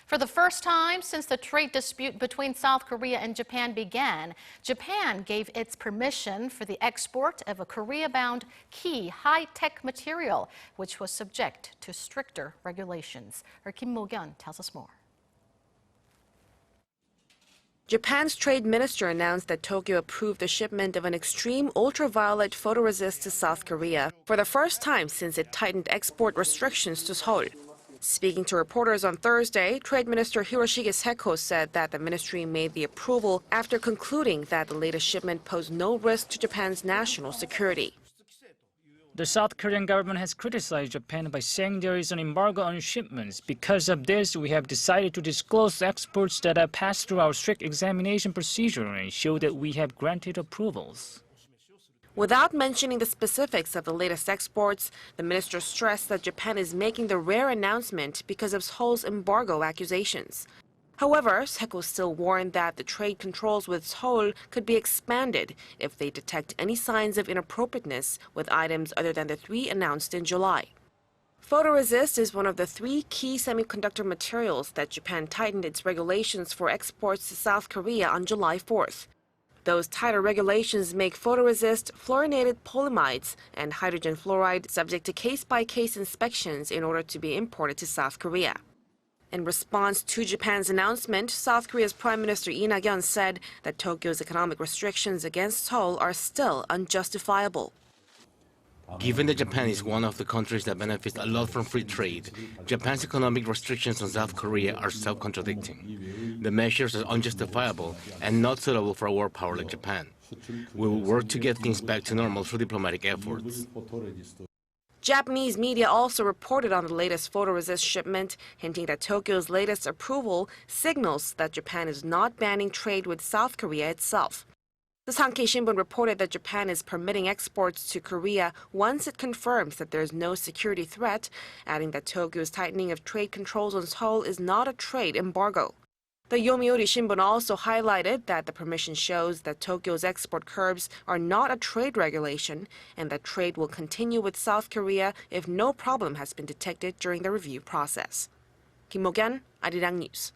For the first time since the trade dispute between South Korea and Japan began, Japan gave its permission for the export of a Korea-bound key high-tech material, which was subject to stricter regulations. Our Kim Mok-yeon tells us more. Japan's trade minister announced that Tokyo approved the shipment of an extreme ultraviolet photoresist to South Korea for the first time since it tightened export restrictions to Seoul. Speaking to reporters on Thursday, Trade Minister Hiroshige Seko said that the ministry made the approval after concluding that the latest shipment posed no risk to Japan's national security. The South Korean government has criticized Japan by saying there is an embargo on shipments. Because of this, we have decided to disclose exports that have passed through our strict examination procedure and show that we have granted approvals. Without mentioning the specifics of the latest exports, the minister stressed that Japan is making the rare announcement because of Seoul's embargo accusations. However, Seko still warned that the trade controls with Seoul could be expanded if they detect any signs of inappropriateness with items other than the 3 announced in July. Photoresist is one of the 3 key semiconductor materials that Japan tightened its regulations for exports to South Korea on July 4th. Those tighter regulations make photoresist, fluorinated polyamides, and hydrogen fluoride subject to case-by-case inspections in order to be imported to South Korea. In response to Japan's announcement, South Korea's Prime Minister Lee Nak-yeon said that Tokyo's economic restrictions against Seoul are still unjustifiable. Given that Japan is one of the countries that benefits a lot from free trade, Japan's economic restrictions on South Korea are self-contradicting. The measures are unjustifiable and not suitable for a world power like Japan. We will work to get things back to normal through diplomatic efforts. Japanese media also reported on the latest photoresist shipment, hinting that Tokyo's latest approval signals that Japan is not banning trade with South Korea itself. The Sankei Shimbun reported that Japan is permitting exports to Korea once it confirms that there is no security threat, adding that Tokyo's tightening of trade controls on Seoul is not a trade embargo. The Yomiuri Shimbun also highlighted that the permission shows that Tokyo's export curbs are not a trade regulation and that trade will continue with South Korea if no problem has been detected during the review process. Kim Mok-yeon, Arirang News.